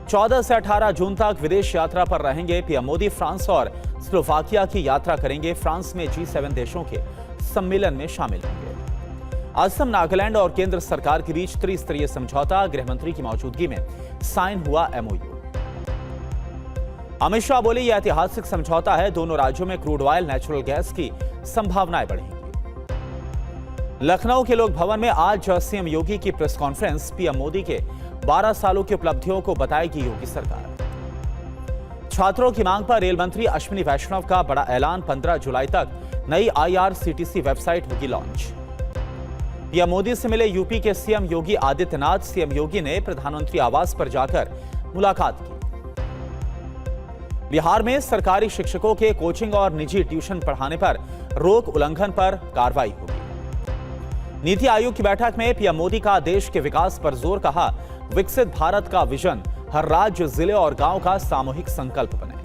14 से 18 जून तक विदेश यात्रा पर रहेंगे पीएम मोदी। फ्रांस और स्लोवाकिया की यात्रा करेंगे। फ्रांस में G7 देशों के सम्मेलन में शामिल होंगे। असम, नागालैंड और केंद्र सरकार के बीच त्रिस्तरीय समझौता, गृहमंत्री की मौजूदगी में साइन हुआ MOU। अमित शाह बोले, यह ऐतिहासिक समझौता है। दोनों राज्यों में क्रूड ऑयल, नेचुरल गैस की संभावनाएं बढ़ेंगी। लखनऊ के लोक भवन में आज सीएम योगी की प्रेस कॉन्फ्रेंस। पीएम मोदी के 12 सालों की उपलब्धियों को बताएगी योगी सरकार। छात्रों की मांग पर रेल मंत्री अश्विनी वैष्णव का बड़ा ऐलान। 15 जुलाई तक नई IRCTC वेबसाइट होगी लॉन्च। पीएम मोदी से मिले यूपी के सीएम योगी आदित्यनाथ। सीएम योगी ने प्रधानमंत्री आवास पर जाकर मुलाकात की। बिहार में सरकारी शिक्षकों के कोचिंग और निजी ट्यूशन पढ़ाने पर रोक उल्लंघन पर कार्रवाई होगी। नीति आयोग की बैठक में पीएम मोदी का देश के विकास पर जोर। कहा, विकसित भारत का विजन हर राज्य, जिले और गांव का सामूहिक संकल्प बने।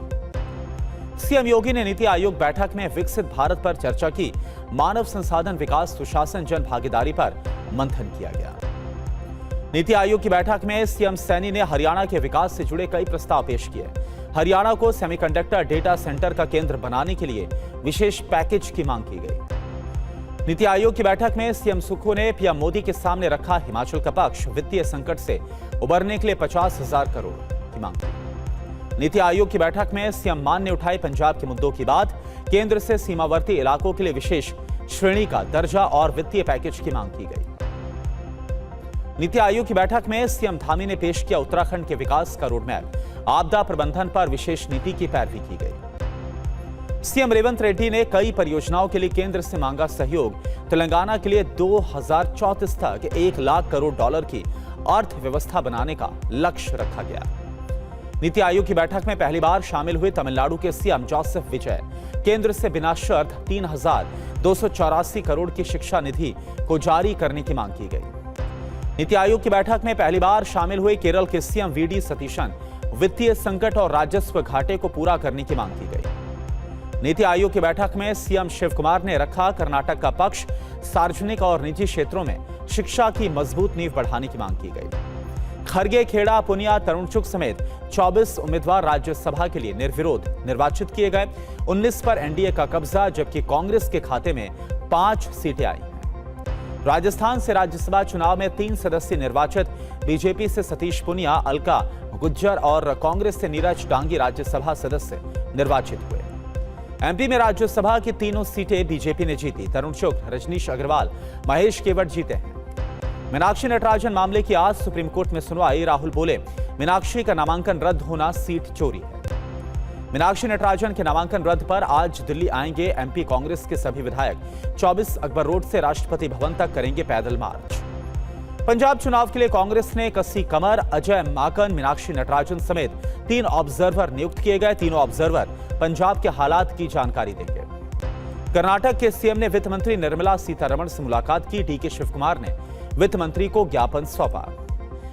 सीएम योगी ने नीति आयोग बैठक में विकसित भारत पर चर्चा की। मानव संसाधन विकास, सुशासन, जन भागीदारी पर मंथन किया गया। नीति आयोग की बैठक में सीएम सैनी ने हरियाणा के विकास से जुड़े कई प्रस्ताव पेश किए। हरियाणा को सेमीकंडक्टर डेटा सेंटर का केंद्र बनाने के लिए विशेष पैकेज की मांग की गई। नीति आयोग की बैठक में सीएम सुक्खू ने पीएम मोदी के सामने रखा हिमाचल का पक्ष। वित्तीय संकट से उबरने के लिए 50,000 करोड़ की मांग की। नीति आयोग की बैठक में सीएम मान ने उठाई पंजाब के मुद्दों की बात। केंद्र से सीमावर्ती इलाकों के लिए विशेष श्रेणी का दर्जा और वित्तीय पैकेज की मांग की गई। नीति आयोग की बैठक में सीएम धामी ने पेश किया उत्तराखंड के विकास का रोडमैप। आपदा प्रबंधन पर विशेष नीति की पैरवी की गई। सीएम रेवंत रेड्डी ने कई परियोजनाओं के लिए केंद्र से मांगा सहयोग। तेलंगाना के लिए 2034 तक 1 लाख करोड़ डॉलर की अर्थव्यवस्था बनाने का लक्ष्य रखा गया। नीति आयोग की बैठक में पहली बार शामिल हुए तमिलनाडु के सीएम जोसेफ विजय। केंद्र से बिना शर्त 3,284 करोड़ की शिक्षा निधि को जारी करने की मांग की गई। नीति आयोग की बैठक में पहली बार शामिल हुए केरल के सीएम VD सतीशन। वित्तीय संकट और राजस्व घाटे को पूरा करने की मांग की गई। नीति आयोग की बैठक में सीएम शिव कुमार ने रखा कर्नाटक का पक्ष। सार्वजनिक और निजी क्षेत्रों में शिक्षा की मजबूत नींव बढ़ाने की मांग की गई। खरगे, खेड़ा, पुनिया, तरुणचुक समेत 24 उम्मीदवार राज्यसभा के लिए निर्विरोध निर्वाचित किए गए। 19 पर एनडीए का कब्जा, जबकि कांग्रेस के खाते में 5 सीटें आई। राजस्थान से राज्यसभा चुनाव में 3 सदस्य निर्वाचित। बीजेपी से सतीश पुनिया, अलका गुज्जर और कांग्रेस से नीरज डांगी राज्यसभा सदस्य निर्वाचित हुए। एमपी में राज्यसभा की तीनों सीटें बीजेपी ने जीती। तरुणचुक, रजनीश अग्रवाल, महेश केवट जीते हैं। मीनाक्षी नटराजन मामले की आज सुप्रीम कोर्ट में सुनवाई। राहुल बोले, मीनाक्षी का नामांकन रद्द होना सीट चोरी है। मीनाक्षी नटराजन के नामांकन रद्द पर आज दिल्ली आएंगे एमपी कांग्रेस के सभी विधायक। 24 अकबर रोड से राष्ट्रपति भवन तक करेंगे पैदल मार्च। पंजाब चुनाव के लिए कांग्रेस ने कसी कमर। अजय माकन, मीनाक्षी नटराजन समेत 3 ऑब्जर्वर नियुक्त किए गए। तीनों ऑब्जर्वर पंजाब के हालात की जानकारी देंगे। कर्नाटक के सीएम ने वित्त मंत्री निर्मला सीतारमण से मुलाकात की। डीके शिव कुमार ने वित्त मंत्री को ज्ञापन सौंपा।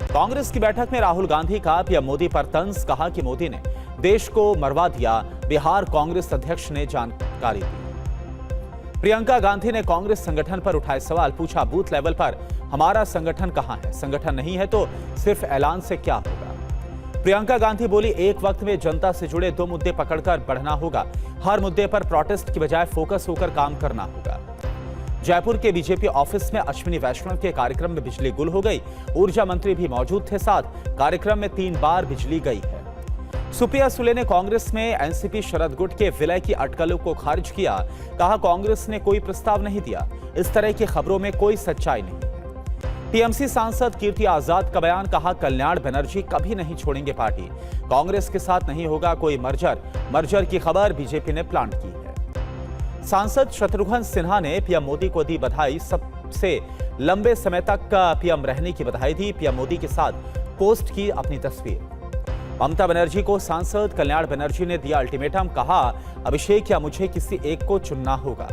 कांग्रेस की बैठक में राहुल गांधी का पीएम मोदी पर तंज। कहा कि मोदी ने देश को मरवा दिया। बिहार कांग्रेस अध्यक्ष ने जानकारी दी। प्रियंका गांधी ने कांग्रेस संगठन पर उठाए सवाल। पूछा, बूथ लेवल पर हमारा संगठन कहां है? संगठन नहीं है तो सिर्फ ऐलान से क्या होगा? प्रियंका गांधी बोली, एक वक्त में जनता से जुड़े 2 मुद्दे पकड़कर बढ़ना होगा। हर मुद्दे पर प्रोटेस्ट की बजाय फोकस होकर काम करना होगा। जयपुर के बीजेपी ऑफिस में अश्विनी वैष्णव के कार्यक्रम में बिजली गुल हो गई। ऊर्जा मंत्री भी मौजूद थे साथ। कार्यक्रम में 3 बार बिजली गई है। सुप्रिया सुले ने कांग्रेस में एनसीपी शरद गुट के विलय की अटकलों को खारिज किया। कहा, कांग्रेस ने कोई प्रस्ताव नहीं दिया। इस तरह की खबरों में कोई सच्चाई नहीं है। टीएमसी सांसद कीर्ति आजाद का बयान। कहा, कल्याण बनर्जी कभी नहीं छोड़ेंगे पार्टी। कांग्रेस के साथ नहीं होगा कोई मर्जर की खबर बीजेपी ने प्लांट की है। सांसद शत्रुघ्न सिन्हा ने पीएम मोदी को दी बधाई। सबसे लंबे समय तक पीएम रहने की बधाई दी। पीएम मोदी के साथ पोस्ट की अपनी तस्वीर। ममता बनर्जी को सांसद कल्याण बनर्जी ने दिया अल्टीमेटम। कहा, अभिषेक या मुझे किसी एक को चुनना होगा।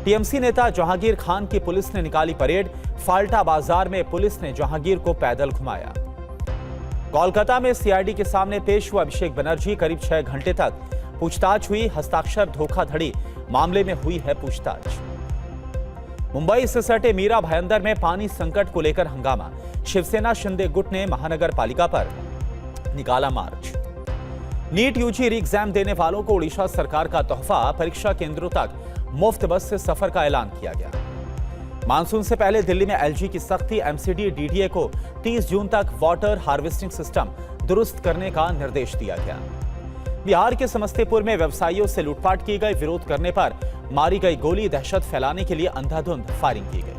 टीएमसी नेता जहांगीर खान की पुलिस ने निकाली परेड। फाल्टा बाजार में पुलिस ने जहांगीर को पैदल घुमाया। कोलकाता में सीआईडी के सामने पेश हुआ अभिषेक बनर्जी। करीब 6 घंटे तक पूछताछ हुई। हस्ताक्षर धोखाधड़ी मामले में हुई है पूछताछ। मुंबई से सटे मीरा भाईंदर में पानी संकट को लेकर हंगामा। शिवसेना शिंदे गुट ने महानगर पालिका पर निकाला मार्च। नीट यूजी री एग्जाम देने वालों को उड़ीसा सरकार का तोहफा, परीक्षा केंद्रों तक मुफ्त बस से सफर का ऐलान किया गया। मानसून से पहले दिल्ली में एलजी की सख्ती, एमसीडी डीडीए को 30 जून तक वाटर हार्वेस्टिंग सिस्टम दुरुस्त करने का निर्देश दिया गया। बिहार के समस्तीपुर में व्यवसायियों से लूटपाट की गई, विरोध करने पर मारी गई गोली, दहशत फैलाने के लिए अंधाधुंध फायरिंग की गई।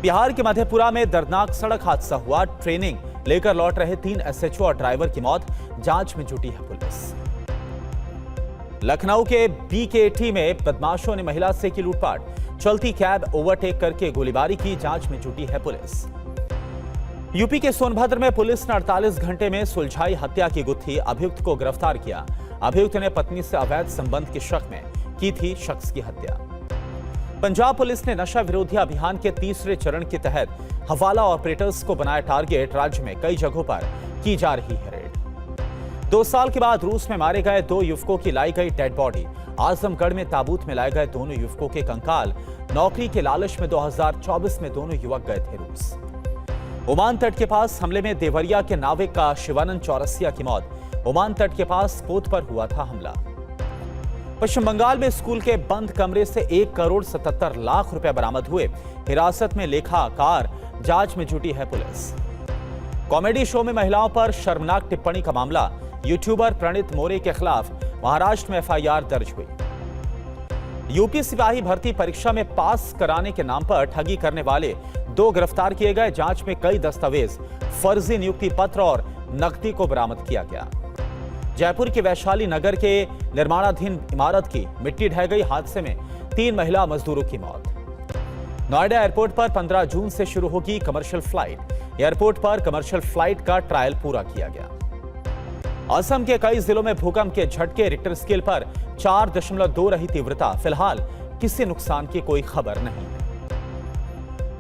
बिहार के मधेपुरा में दर्दनाक सड़क हादसा हुआ, ट्रेनिंग लेकर लौट रहे 3 एसएचओ और ड्राइवर की मौत, जांच में जुटी है पुलिस। लखनऊ के बीकेटी में बदमाशों ने महिला से की लूटपाट, चलती कैब ओवरटेक करके गोलीबारी की, जांच में जुटी है पुलिस। यूपी के सोनभद्र में पुलिस ने 48 घंटे में सुलझाई हत्या की गुत्थी, अभियुक्त को गिरफ्तार किया। अभियुक्त ने पत्नी से अवैध संबंध के शक में की थी शख्स की हत्या। पंजाब पुलिस ने नशा विरोधी अभियान के तीसरे चरण के तहत हवाला ऑपरेटर्स को बनाया टारगेट, राज्य में कई जगहों पर की जा रही है रेड। 2 साल के बाद रूस में मारे गए 2 युवकों की लाई गई डेड बॉडी, आजमगढ़ में ताबूत में लाए गए दोनों युवकों के कंकाल, नौकरी के लालच में 2024 में दोनों युवक गए थे रूस। ओमान तट के पास हमले में देवरिया के नाविक का शिवानंद चौरसिया की मौत, ओमान तट के पास पोत पर हुआ था हमला। पश्चिम बंगाल में स्कूल के बंद कमरे से 1 करोड़ 77 लाख रुपए बरामद हुए, हिरासत में लेखाकार, जांच में जुटी है पुलिस। कॉमेडी शो में महिलाओं पर शर्मनाक टिप्पणी का मामला, यूट्यूबर प्रणीत मोरे के खिलाफ महाराष्ट्र में एफआईआर दर्ज हुई। यूपी सिपाही भर्ती परीक्षा में पास कराने के नाम पर ठगी करने वाले 2 गिरफ्तार किए गए, जांच में कई दस्तावेज, फर्जी नियुक्ति पत्र और नकदी को बरामद किया गया। जयपुर के वैशाली नगर के निर्माणाधीन इमारत की मिट्टी ढह गई, हादसे में 3 महिला मजदूरों की मौत। नोएडा एयरपोर्ट पर 15 जून से शुरू होगी कमर्शियल फ्लाइट, एयरपोर्ट पर कमर्शियल फ्लाइट का ट्रायल पूरा किया गया। असम के कई जिलों में भूकंप के झटके, रिक्टर स्केल पर 4.2 रही तीव्रता, फिलहाल किसी नुकसान की कोई खबर नहीं है।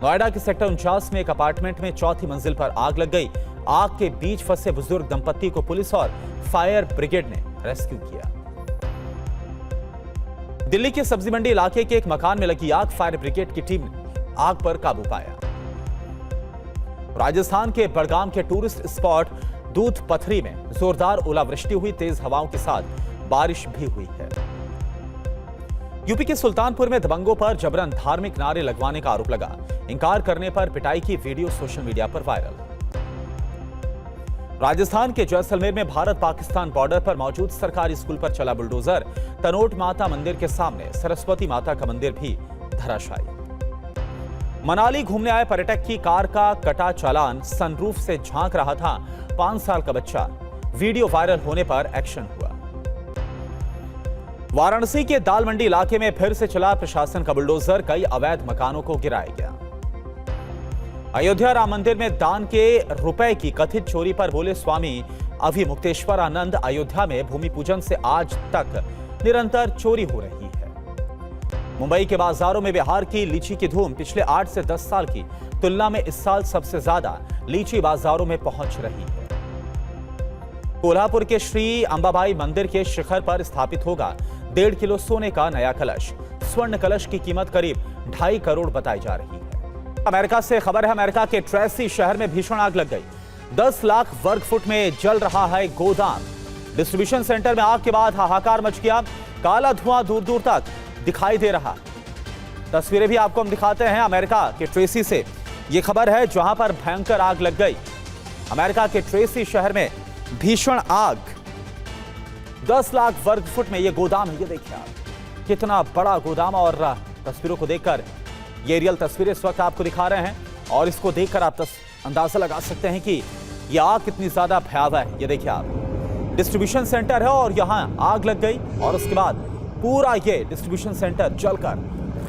नोएडा के सेक्टर 49 में एक अपार्टमेंट में 4थी मंजिल पर आग लग गई, आग के बीच फंसे बुजुर्ग दंपत्ति को पुलिस और फायर ब्रिगेड ने रेस्क्यू किया। दिल्ली के सब्जी मंडी इलाके के एक मकान में लगी आग, फायर ब्रिगेड की टीम ने आग पर काबू पाया। राजस्थान के बड़गाम के टूरिस्ट स्पॉट दूध पथरी में जोरदार ओलावृष्टि हुई, तेज हवाओं के साथ बारिश भी हुई है। यूपी के सुल्तानपुर में दबंगों पर जबरन धार्मिक नारे लगवाने का आरोप लगा, इंकार करने पर पिटाई की वीडियो सोशल मीडिया पर वायरल। राजस्थान के जैसलमेर में भारत पाकिस्तान बॉर्डर पर मौजूद सरकारी स्कूल पर चला बुलडोजर, तनोट माता मंदिर के सामने सरस्वती माता का मंदिर भी धराशायी। मनाली घूमने आए पर्यटक की कार का कटा चालान, सनरूफ से झांक रहा था 5 साल का बच्चा, वीडियो वायरल होने पर एक्शन हुआ। वाराणसी के दाल मंडी इलाके में फिर से चला प्रशासन का बुलडोजर, कई अवैध मकानों को गिराया गया। अयोध्या राम मंदिर में दान के रुपए की कथित चोरी पर बोले स्वामी अभिमुक्तेश्वरानंद, अयोध्या में भूमि पूजन से आज तक निरंतर चोरी हो रही है। मुंबई के बाजारों में बिहार की लीची की धूम, पिछले 8 से 10 साल की तुलना में इस साल सबसे ज्यादा लीची बाजारों में पहुंच रही है। कोल्हापुर के श्री अंबाबाई मंदिर के शिखर पर स्थापित होगा 1.5 किलो सोने का नया कलश, स्वर्ण कलश की कीमत करीब 2.5 करोड़ बताई जा रही है। अमेरिका से खबर है, अमेरिका के ट्रेसी शहर में भीषण आग लग गई, 10 लाख वर्ग फुट में जल रहा है गोदाम। डिस्ट्रीब्यूशन सेंटर में आग के बाद हाहाकार मच गया, काला धुआं दूर दूर तक दिखाई दे रहा। तस्वीरें भी आपको हम दिखाते हैं अमेरिका के ट्रेसी से। यह खबर है जहां पर भयंकर आग लग गई, अमेरिका के ट्रेसी शहर में भीषण आग, 10 लाख वर्ग फुट में यह गोदाम है। ये देखिए आप, कितना बड़ा गोदाम, और तस्वीरों को देखकर ये रियल तस्वीरें इस वक्त आपको दिखा रहे हैं, और इसको देखकर आप अंदाजा लगा सकते हैं कि यह आग कितनी ज्यादा भयावह है। ये देखिए आप, डिस्ट्रीब्यूशन सेंटर है और यहां आग लग गई, और उसके बाद पूरा ये डिस्ट्रीब्यूशन सेंटर जलकर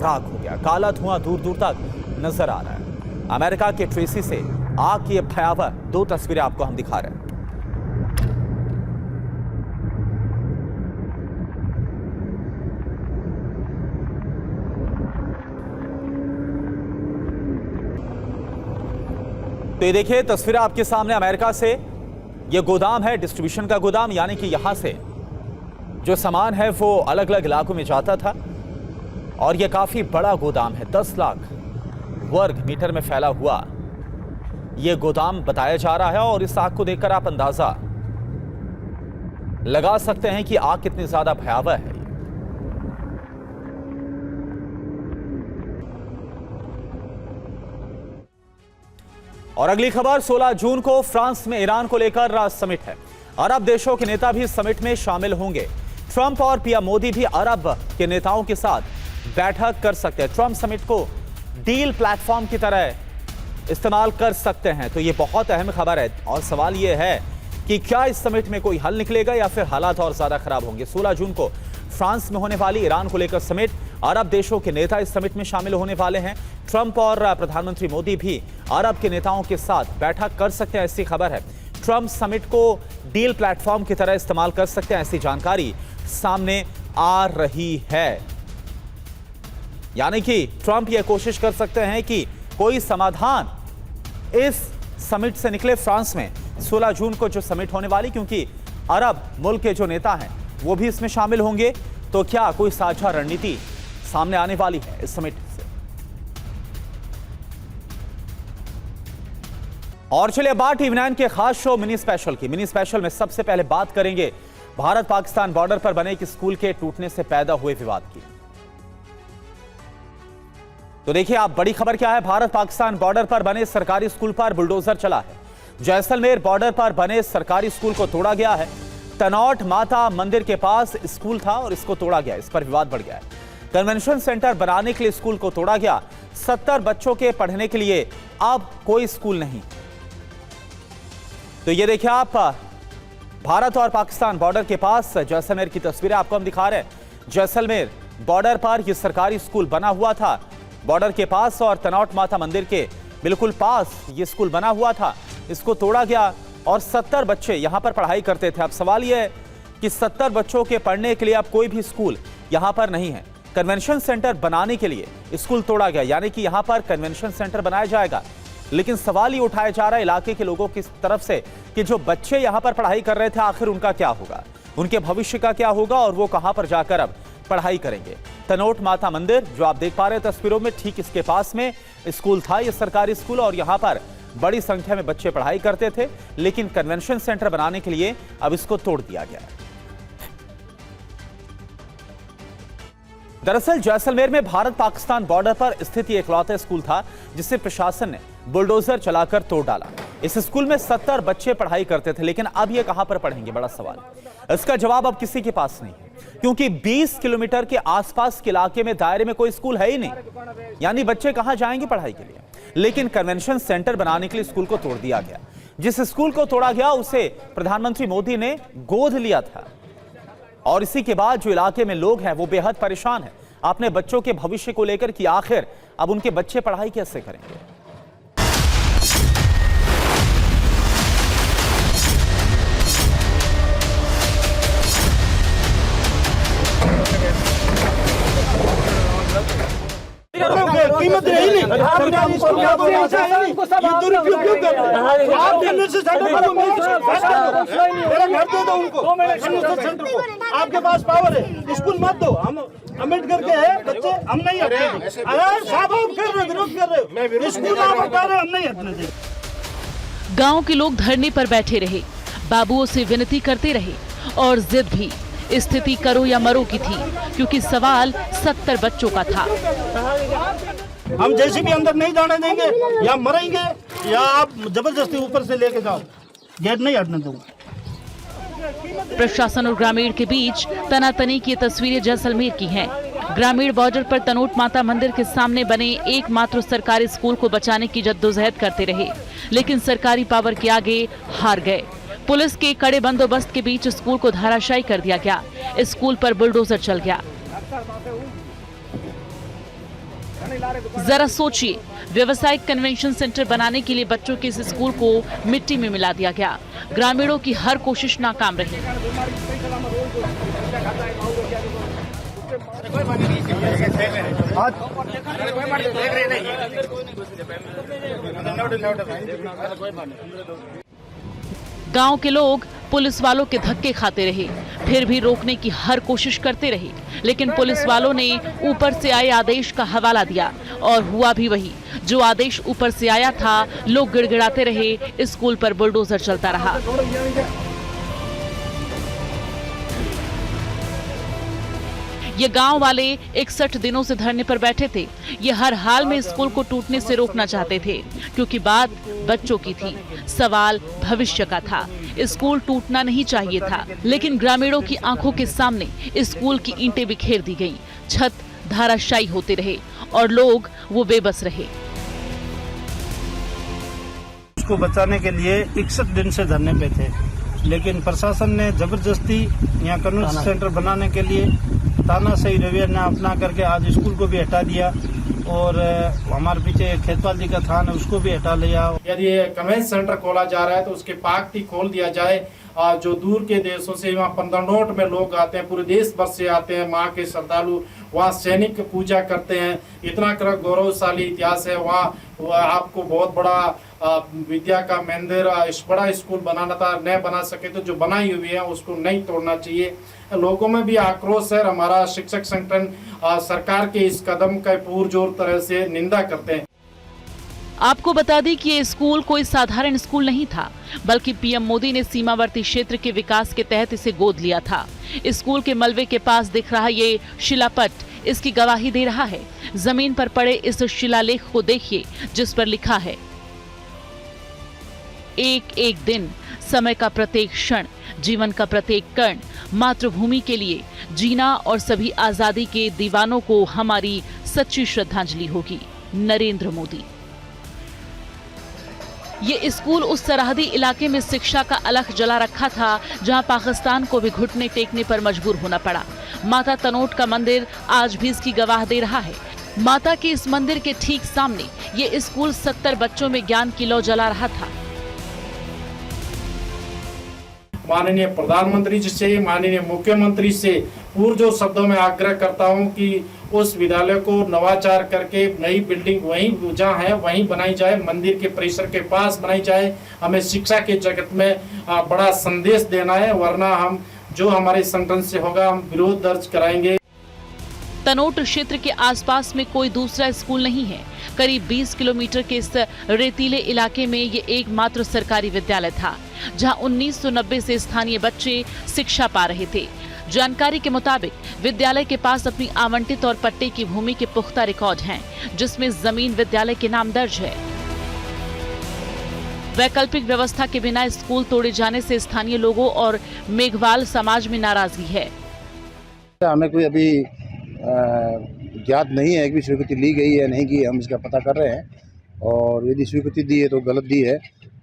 राख हो गया, काला धुआं दूर दूर तक नजर आ रहा है। अमेरिका के ट्रेसी से आग की भयावह 2 तस्वीरें आपको हम दिखा रहे हैं। तो ये देखिए तस्वीरें आपके सामने अमेरिका से। ये गोदाम है, डिस्ट्रीब्यूशन का गोदाम, यानी कि यहां से जो सामान है वो अलग अलग इलाकों में जाता था, और ये काफी बड़ा गोदाम है, 10 लाख वर्ग मीटर में फैला हुआ ये गोदाम बताया जा रहा है। और इस आग को देखकर आप अंदाजा लगा सकते हैं कि आग कितनी ज्यादा भयावह है। और अगली खबर, 16 जून को फ्रांस में ईरान को लेकर समिट है। अरब देशों के नेता भी समिट में शामिल होंगे। ट्रंप और पीएम मोदी भी अरब के नेताओं के साथ बैठक कर सकते हैं। ट्रंप समिट को डील प्लेटफॉर्म की तरह इस्तेमाल कर सकते हैं। तो यह बहुत अहम खबर है और सवाल यह है कि क्या इस समिट में कोई हल निकलेगा या फिर हालात और ज्यादा खराब होंगे। 16 जून को फ्रांस में होने वाली ईरान को लेकर समिट, अरब देशों के नेता इस समिट में शामिल होने वाले हैं। ट्रंप और प्रधानमंत्री मोदी भी अरब के नेताओं के साथ बैठक कर सकते हैं, ऐसी खबर है। ट्रंप समिट को डील प्लेटफॉर्म की तरह इस्तेमाल कर सकते हैं, ऐसी जानकारी सामने आ रही है। यानी कि ट्रंप यह कोशिश कर सकते हैं कि कोई समाधान इस समिट से निकले फ्रांस में 16 जून को जो समिट होने वाली, क्योंकि अरब मुल्क के जो नेता हैं वो भी इसमें शामिल होंगे। तो क्या कोई साझा रणनीति सामने आने वाली है इस समिट से? और चलिए बात टीवी9 के खास शो मिनी स्पेशल की। मिनी स्पेशल में सबसे पहले बात करेंगे भारत पाकिस्तान बॉर्डर पर बने एक स्कूल के टूटने से पैदा हुए विवाद की। तो देखिए आप, बड़ी खबर क्या है। भारत पाकिस्तान बॉर्डर पर बने सरकारी स्कूल पर बुलडोजर चला है। जैसलमेर बॉर्डर पर बने सरकारी स्कूल को तोड़ा गया है। तनौट माता मंदिर के पास स्कूल था और इसको तोड़ा गया, इस पर विवाद बढ़ गया है। कन्वेंशन सेंटर बनाने के लिए स्कूल को तोड़ा गया। 70 बच्चों के पढ़ने के लिए अब कोई स्कूल नहीं। तो ये देखिए आप, भारत और पाकिस्तान बॉर्डर के पास जैसलमेर की तस्वीरें आपको हम दिखा रहे हैं। जैसलमेर बॉर्डर पर यह सरकारी स्कूल बना हुआ था, बॉर्डर के पास और तनौट माता मंदिर के बिल्कुल पास यह स्कूल बना हुआ था। इसको तोड़ा गया और 70 बच्चे यहां पर पढ़ाई करते थे। अब सवाल यह है कि 70 बच्चों के पढ़ने के लिए अब कोई भी स्कूल यहां पर नहीं है। कन्वेंशन सेंटर बनाने के लिए स्कूल तोड़ा गया, यानी कि यहां पर कन्वेंशन सेंटर बनाया जाएगा। लेकिन सवाल ये उठाया जा रहा है इलाके के लोगों की तरफ से कि जो बच्चे यहां पर पढ़ाई कर रहे थे, आखिर उनका क्या होगा, उनके भविष्य का क्या होगा और वो कहां पर जाकर अब पढ़ाई करेंगे। तनौट माता मंदिर जो आप देख पा रहे हैं तस्वीरों में, ठीक इसके पास में स्कूल था, यह सरकारी स्कूल, और यहां पर बड़ी संख्या में बच्चे पढ़ाई करते थे। लेकिन कन्वेंशन सेंटर बनाने के लिए अब इसको तोड़ दिया गया है। दरअसल जैसलमेर में भारत पाकिस्तान बॉर्डर पर स्थित एकलौता स्कूल था जिसे प्रशासन ने बुलडोजर चलाकर तोड़ डाला। इस स्कूल में 70 बच्चे पढ़ाई करते थे, लेकिन अब ये कहां पर पढ़ेंगे, बड़ा सवाल। इसका जवाब अब किसी के पास नहीं है, क्योंकि 20 किलोमीटर के आसपास के इलाके में दायरे में कोई स्कूल है ही नहीं। यानी बच्चे कहां जाएंगे पढ़ाई के लिए। लेकिन कन्वेंशन सेंटर बनाने के लिए स्कूल को तोड़ दिया गया। जिस स्कूल को तोड़ा गया उसे प्रधानमंत्री मोदी ने गोद लिया था, और इसी के बाद जो इलाके में लोग हैं वो बेहद परेशान हैं अपने बच्चों के भविष्य को लेकर कि आखिर अब उनके बच्चे पढ़ाई कैसे करेंगे। कीमत रही नहीं, आप मेरा घर दे दो उनको, आपके पास पावर है, स्कूल मत दो। हम अम्बेडकर के हैं बच्चे, हम नहीं हटने देंगे। अरे साहब आप कर रहे विरोध कर रहे हो, स्कूल आप हटा रहे, हम नहीं हटने देंगे। गांव के लोग धरने पर बैठे रहे, बाबुओं से विनती करते रहे और जिद भी। स्थिति करो या मरो की थी, क्योंकि सवाल 70 बच्चों का था। हम जैसे भी अंदर नहीं जाने देंगे, या मरेंगे या आप जबरदस्ती ऊपर से लेके जाओ, गेट नहीं हटने दूंगा। प्रशासन और ग्रामीण के बीच तनातनी की तस्वीरें जैसलमेर की हैं। ग्रामीण बॉर्डर पर तनोट माता मंदिर के सामने बने एकमात्र सरकारी स्कूल को बचाने की जद्दोजहद करते रहे, लेकिन सरकारी पावर के आगे हार गए। पुलिस के कड़े बंदोबस्त के बीच स्कूल को धराशायी कर दिया गया। स्कूल पर बुलडोजर चल गया। जरा सोचिए, व्यवसायिक कन्वेंशन सेंटर बनाने के लिए बच्चों के इस स्कूल को मिट्टी में मिला दिया गया। ग्रामीणों की हर कोशिश नाकाम रही। गांव के लोग पुलिस वालों के धक्के खाते रहे, फिर भी रोकने की हर कोशिश करते रहे, लेकिन पुलिस वालों ने ऊपर से आए आदेश का हवाला दिया और हुआ भी वही। जो आदेश ऊपर से आया था, लोग गिड़गिड़ाते रहे, स्कूल पर बुलडोजर चलता रहा। ये गांव वाले 61 दिनों से धरने पर बैठे थे। ये हर हाल में स्कूल को टूटने से रोकना चाहते थे, क्योंकि बात बच्चों की थी, सवाल भविष्य का था। स्कूल टूटना नहीं चाहिए था, लेकिन ग्रामीणों की आंखों के सामने स्कूल की ईंटें बिखेर दी गईं, छत धाराशायी होते रहे और लोग वो बेबस रहे। उसको बचाने के लिए 61 दिन से धरने पे थे, लेकिन प्रशासन ने जबरदस्ती यहाँ कन्वेंशन सेंटर बनाने के लिए तानाशाही रवैया ने अपना करके आज स्कूल को भी हटा दिया और हमारे पीछे खेतपाल जी का थान है उसको भी हटा लिया। यदि कन्वेंशन सेंटर खोला जा रहा है तो उसके पाकती खोल दिया जाए। जो दूर के देशों से वहाँ 15 नोट में लोग आते हैं, पूरे देश भर से आते हैं, माँ के श्रद्धालु वहाँ सैनिक पूजा करते हैं। इतना गौरवशाली इतिहास है वहाँ। आपको बहुत बड़ा विद्या का मंदिर, बड़ा स्कूल बनाना था, नहीं बना सके तो जो बनाई हुई है उसको नहीं तोड़ना चाहिए। लोगों में भी आक्रोश है। हमारा शिक्षक संगठन सरकार के इस कदम का पुरजोर तरह से निंदा करते हैं। आपको बता दें कि ये स्कूल कोई साधारण स्कूल नहीं था, बल्कि पीएम मोदी ने सीमावर्ती क्षेत्र के विकास के तहत इसे गोद लिया था। स्कूल के मलबे के पास दिख रहा ये शिलापट इसकी गवाही दे रहा है। जमीन पर पड़े इस शिलालेख को देखिए, जिस पर लिखा है, एक एक दिन, समय का प्रत्येक क्षण, जीवन का प्रत्येक कण, मातृभूमि के लिए जीना और सभी आजादी के दीवानों को हमारी सच्ची श्रद्धांजलि होगी। नरेंद्र मोदी। ये स्कूल उस सरहदी इलाके में शिक्षा का अलख जला रखा था, जहां पाकिस्तान को भी घुटने टेकने पर मजबूर होना पड़ा। माता तनोट का मंदिर आज भी इसकी गवाह दे रहा है। माता के इस मंदिर के ठीक सामने ये स्कूल 70 बच्चों में ज्ञान की लौ जला रहा था। माननीय प्रधानमंत्री जी से, माननीय मुख्यमंत्री से पुरजोर शब्दों में आग्रह करता हूं कि उस विद्यालय को नवाचार करके नई बिल्डिंग वहीं जहाँ है वहीं बनाई जाए, मंदिर के परिसर के पास बनाई जाए। हमें शिक्षा के जगत में बड़ा संदेश देना है, वरना हम जो हमारे संगठन से होगा हम विरोध दर्ज कराएंगे। तनोट क्षेत्र के आसपास में कोई दूसरा स्कूल नहीं है। करीब 20 किलोमीटर के इस रेतीले इलाके में ये एकमात्र सरकारी विद्यालय था, जहां 1990 से स्थानीय बच्चे शिक्षा पा रहे थे। जानकारी के मुताबिक विद्यालय के पास अपनी आवंटित और पट्टे की भूमि के पुख्ता रिकॉर्ड हैं, जिसमें जमीन विद्यालय के नाम दर्ज है। वैकल्पिक व्यवस्था के बिना स्कूल तोड़े जाने से स्थानीय लोगों और मेघवाल समाज में नाराजगी है। हमें कोई अभी ज्ञात नहीं है कि स्वीकृति ली गई है नहीं की, हम इसका पता कर रहे हैं। और यदि स्वीकृति दी है तो गलत दी है,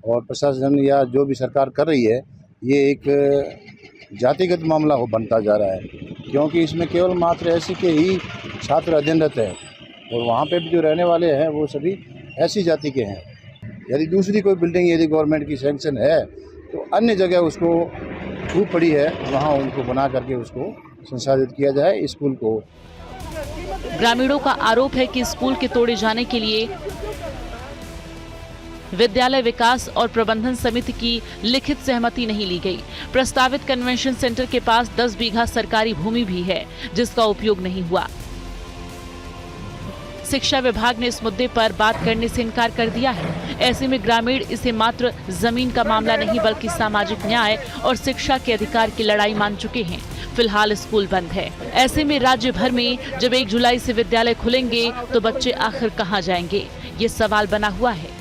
और प्रशासन या जो भी सरकार कर रही है ये एक जातिगत मामला हो बनता जा रहा है, क्योंकि इसमें केवल मात्र ऐसी के ही छात्र अध्ययनरत हैं और वहाँ पे भी जो रहने वाले हैं वो सभी ऐसी जाति के हैं। यदि दूसरी कोई बिल्डिंग यदि गवर्नमेंट की सैंक्शन है तो अन्य जगह उसको छूट पड़ी है, वहाँ उनको बना करके उसको संसाधित किया जाए स्कूल को। ग्रामीणों का आरोप है कि स्कूल के तोड़े जाने के लिए विद्यालय विकास और प्रबंधन समिति की लिखित सहमति नहीं ली गई। प्रस्तावित कन्वेंशन सेंटर के पास 10 बीघा सरकारी भूमि भी है, जिसका उपयोग नहीं हुआ। शिक्षा विभाग ने इस मुद्दे पर बात करने से इनकार कर दिया है। ऐसे में ग्रामीण इसे मात्र जमीन का मामला नहीं बल्कि सामाजिक न्याय और शिक्षा के अधिकार की लड़ाई मान चुके हैं। फिलहाल स्कूल बंद है। ऐसे में राज्य भर में जब 1 जुलाई से विद्यालय खुलेंगे तो बच्चे आखिर कहां जाएंगे, ये सवाल बना हुआ है।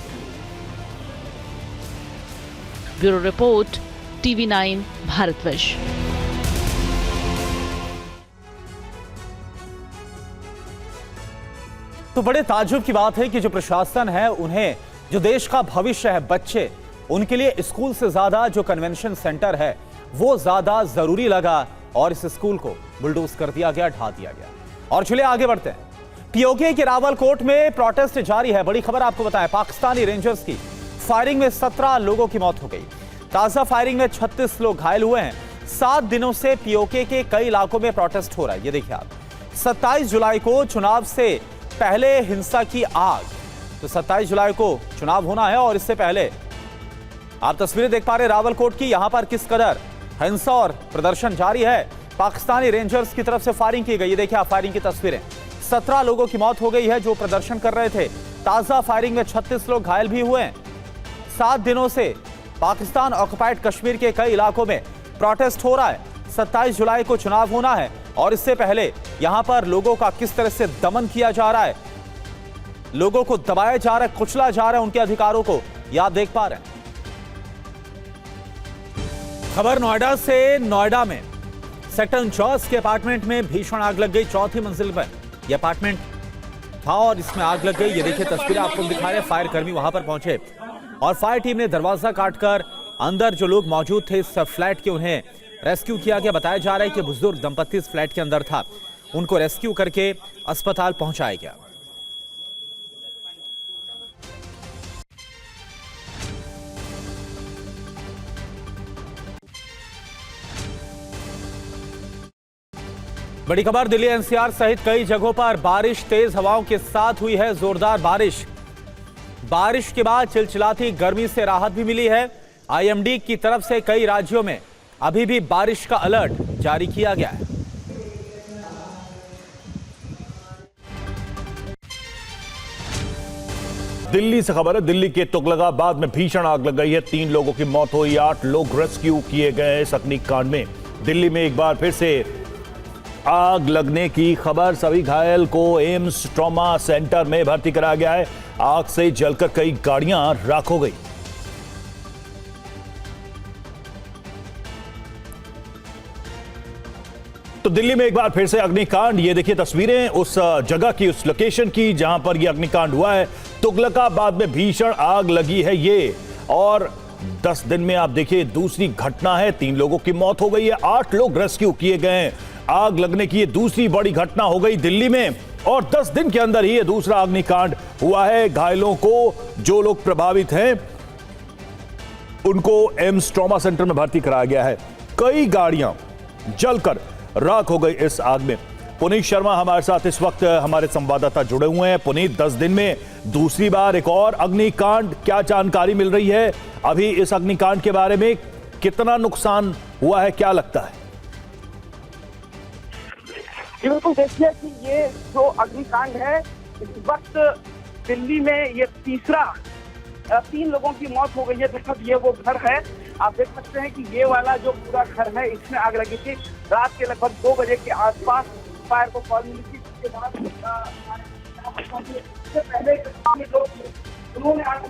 Bureau report, TV9 Bharatvarsh. तो बड़े ताज्जुब की बात है कि जो प्रशासन है उन्हें जो देश का भविष्य है बच्चे, उनके लिए स्कूल से ज्यादा जो कन्वेंशन सेंटर है वो ज्यादा जरूरी लगा और इस स्कूल को बुलडोज कर दिया गया, ढा दिया गया। और चलिए आगे बढ़ते हैं। पीओके के रावलकोट में प्रोटेस्ट जारी है। बड़ी खबर आपको बताएं, पाकिस्तानी रेंजर्स की फायरिंग में 17 लोगों की मौत हो गई। ताजा फायरिंग में 36 लोग घायल हुए हैं। 7 दिनों से पीओके के कई इलाकों में प्रोटेस्ट हो रहा है। ये देखिए आप, 27 जुलाई को चुनाव से पहले हिंसा की आग। तो 27 जुलाई को चुनाव होना है और इससे पहले आप तस्वीरें देख पा रहे रावलकोट की। यहां पर किस कदर हिंसा और प्रदर्शन जारी है। पाकिस्तानी रेंजर्स की तरफ से फायरिंग की गई। ये देखिए आप फायरिंग की तस्वीरें। 17 लोगों की मौत हो गई है जो प्रदर्शन कर रहे थे। ताजा फायरिंग में 36 लोग घायल भी हुए हैं। 7 दिनों से पाकिस्तान ऑक्युपाइड कश्मीर के कई इलाकों में प्रोटेस्ट हो रहा है। 27 जुलाई को चुनाव होना है और इससे पहले यहां पर लोगों का किस तरह से दमन किया जा रहा है, लोगों को दबाया जा रहा है, कुचला जा रहा है, उनके अधिकारों को, यह आप देख पा रहे हैं। खबर नोएडा से। नोएडा में सेक्टर 49 के अपार्टमेंट में भीषण आग लग गई। चौथी मंजिल पर यह अपार्टमेंट था और इसमें आग लग गई। ये देखिए तस्वीरें आपको दिखा रहे हैं। फायर कर्मी वहां पर पहुंचे और फायर टीम ने दरवाजा काटकर अंदर जो लोग मौजूद थे इस फ्लैट के, उन्हें रेस्क्यू किया गया। बताया जा रहा है कि बुजुर्ग दंपत्ति इस फ्लैट के अंदर था, उनको रेस्क्यू करके अस्पताल पहुंचाया गया। बड़ी खबर, दिल्ली एनसीआर सहित कई जगहों पर बारिश, तेज हवाओं के साथ हुई है जोरदार बारिश। बारिश के बाद चिलचिलाती गर्मी से राहत भी मिली है। आईएमडी की तरफ से कई राज्यों में अभी भी बारिश का अलर्ट जारी किया गया है। दिल्ली से खबर है। दिल्ली के तुगलकाबाद में भीषण आग लग गई है। 3 लोगों की मौत हुई, 8 लोग रेस्क्यू किए गए इस अग्निकांड में। दिल्ली में एक बार फिर से आग लगने की खबर। सभी घायल को एम्स ट्रॉमा सेंटर में भर्ती कराया गया है। आग से जलकर कई गाड़ियां राख हो गई। तो दिल्ली में एक बार फिर से अग्निकांड। ये देखिए तस्वीरें उस जगह की, उस लोकेशन की जहां पर यह अग्निकांड हुआ है। तुगलकाबाद में भीषण आग लगी है ये, और 10 दिन में आप देखिए दूसरी घटना है। 3 लोगों की मौत हो गई है, 8 लोग रेस्क्यू किए गए हैं। आग लगने की ये दूसरी बड़ी घटना हो गई दिल्ली में, और 10 दिन के अंदर ही ये दूसरा अग्निकांड हुआ है। घायलों को, जो लोग प्रभावित हैं, उनको एम्स ट्रॉमा सेंटर में भर्ती कराया गया है। कई गाड़ियां जलकर राख हो गई इस आग में। पुनीत शर्मा हमारे साथ इस वक्त, हमारे संवाददाता जुड़े हुए हैं। पुनीत, 10 दिन में दूसरी बार एक और अग्निकांड, क्या जानकारी मिल रही है अभी इस अग्निकांड के बारे में? कितना नुकसान हुआ है, क्या लगता है? बिल्कुल, देखिए कि ये जो अग्निकांड है इस वक्त दिल्ली में ये तीसरा, 3 लोगों की मौत हो गई है। दुखद ये वो घर है, आप देख सकते हैं कि ये वाला जो पूरा घर है इसमें आग लगी थी। रात के लगभग 2 बजे के आसपास फायर को कॉल मिली थी। उसके बाद पहले लोग उन्होंने आग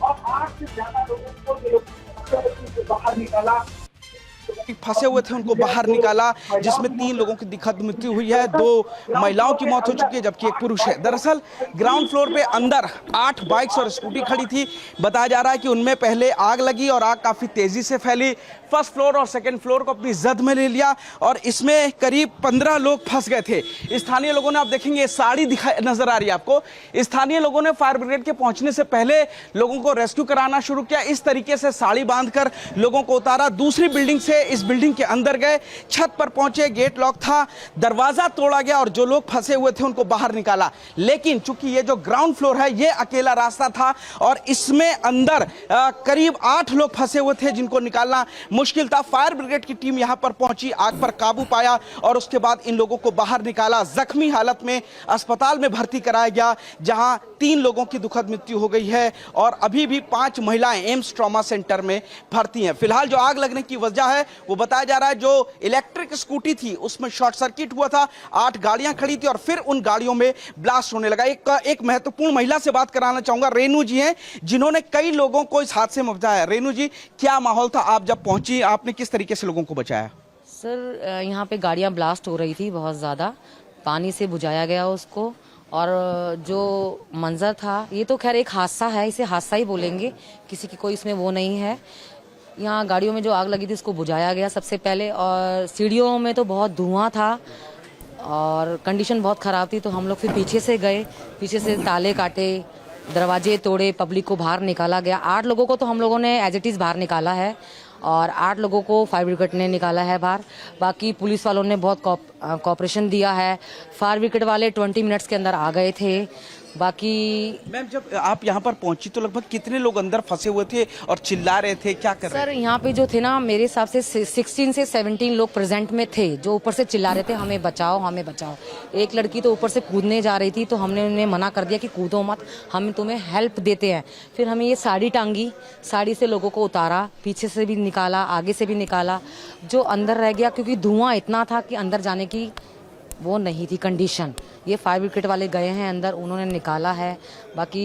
और 8 से ज्यादा लोगों को बाहर निकाला, फंसे हुए थे उनको बाहर निकाला, जिसमें 3 लोगों की दुखद मृत्यु हुई है। 2 महिलाओं की मौत हो चुकी है, जबकि 1 पुरुष है। दरअसल ग्राउंड फ्लोर पे अंदर 8 बाइक्स और स्कूटी खड़ी थी। बताया जा रहा है कि उनमें पहले आग लगी और आग काफी तेजी से फैली। फर्स्ट फ्लोर और सेकंड फ्लोर को अपनी जद में ले लिया और इसमें करीब 15 लोग फंस गए थे। स्थानीय लोगों ने, आप देखेंगे साड़ी नजर आ रही है आपको, स्थानीय लोगों ने फायर ब्रिगेड के पहुंचने से पहले लोगों को रेस्क्यू कराना शुरू किया। इस तरीके से साड़ी बांधकर लोगों को उतारा। दूसरी बिल्डिंग से इस बिल्डिंग के अंदर गए, छत पर पहुंचे, गेट लॉक था, दरवाजा तोड़ा गया और जो लोग फंसे हुए थे उनको बाहर निकाला। लेकिन चूंकि ये जो ग्राउंड फ्लोर है ये अकेला रास्ता था और इसमें अंदर करीब 8 लोग फंसे हुए थे जिनको निकालना मुश्किल था। फायर ब्रिगेड की टीम यहां पर पहुंची, आग पर काबू पाया और उसके बाद इन लोगों को बाहर निकाला। जख्मी हालत में अस्पताल में भर्ती कराया गया, जहां 3 लोगों की दुखद मृत्यु हो गई है और अभी भी 5 महिलाएं एम्स ट्रॉमा सेंटर में भर्ती हैं। फिलहाल जो आग लगने की वजह है वो बताया जा रहा है, जो इलेक्ट्रिक स्कूटी थी उसमें शॉर्ट सर्किट हुआ था। 8 गाड़ियां खड़ी थी और फिर उन गाड़ियों में ब्लास्ट होने लगा। एक महत्वपूर्ण महिला से बात कराना चाहूंगा, रेनू जी हैं, जिन्होंने कई लोगों को इस हादसे में बचाया। रेनू जी, क्या माहौल था, आप जब पहुंची, आपने किस तरीके से लोगों को बचाया? सर, यहाँ पे गाड़ियां ब्लास्ट हो रही थी, बहुत ज़्यादा पानी से बुझाया गया उसको, और जो मंजर था ये तो खैर एक हादसा है, इसे हादसा ही बोलेंगे, किसी की कोई इसमें वो नहीं है। यहाँ गाड़ियों में जो आग लगी थी उसको बुझाया गया सबसे पहले, और सीढ़ियों में तो बहुत धुआं था और कंडीशन बहुत ख़राब थी। तो हम लोग फिर पीछे से गए, पीछे से ताले काटे, दरवाजे तोड़े, पब्लिक को बाहर निकाला गया। 8 लोगों को तो हम लोगों ने एज इट इज़ बाहर निकाला है और 8 लोगों को फायर ब्रिगेड ने निकाला है बाहर। बाकी पुलिस वालों ने बहुत कोऑपरेशन दिया है। फायर ब्रिगेड वाले 20 मिनट्स के अंदर आ गए थे बाकी मैम जब आप यहाँ पर पहुंची तो लगभग कितने लोग अंदर फंसे हुए थे और चिल्ला रहे थे, क्या कर रहे सर यहाँ पे जो थे ना, मेरे हिसाब से 16 से 17 लोग प्रेजेंट में थे जो ऊपर से चिल्ला रहे थे हमें बचाओ हमें बचाओ। एक लड़की तो ऊपर से कूदने जा रही थी तो हमने उन्हें मना कर दिया कि कूदो मत, हम तुम्हें हेल्प देते हैं। फिर हमें ये साड़ी टांगी, साड़ी से लोगों को उतारा, पीछे से भी निकाला, आगे से भी निकाला। जो अंदर रह गया क्योंकि धुआं इतना था कि अंदर जाने की वो नहीं थी कंडीशन। ये फायर ब्रिगेड वाले गए हैं अंदर, उन्होंने निकाला है। बाकी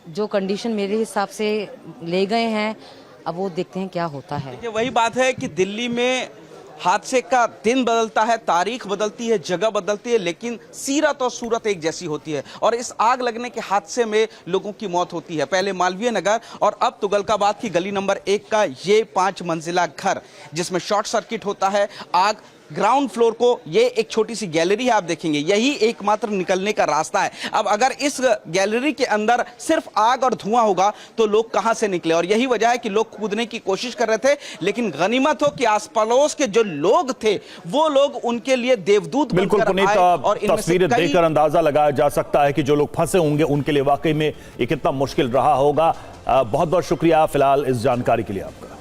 जो कंडीशन मेरे हिसाब से ले गए हैं, अब वो देखते हैं क्या होता है। ये वही बात है कि दिल्ली में हादसे का दिन बदलता है, तारीख बदलती है, जगह बदलती है, लेकिन सीरत और सूरत एक जैसी होती है। और इस आग लगने के हादसे में लोगों की मौत होती है। पहले मालवीय नगर और अब तुगलकाबाद की गली नंबर 1 का ये 5 मंजिला घर, जिसमें शॉर्ट सर्किट होता है। आग ग्राउंड फ्लोर को, ये एक छोटी सी गैलरी है, आप देखेंगे यही एकमात्र निकलने का रास्ता है। अब अगर इस गैलरी के अंदर सिर्फ आग और धुआं होगा तो लोग कहां से निकले, और यही वजह है कि लोग कूदने की कोशिश कर रहे थे। लेकिन गनीमत हो कि आस पड़ोस के जो लोग थे वो लोग उनके लिए देवदूत बिल्कुल पुनीत, और तस्वीरें देखकर अंदाजा लगाया जा सकता है कि जो लोग फंसे होंगे उनके लिए वाकई में ये कितना मुश्किल रहा होगा। बहुत बहुत शुक्रिया फिलहाल इस जानकारी के लिए आपका।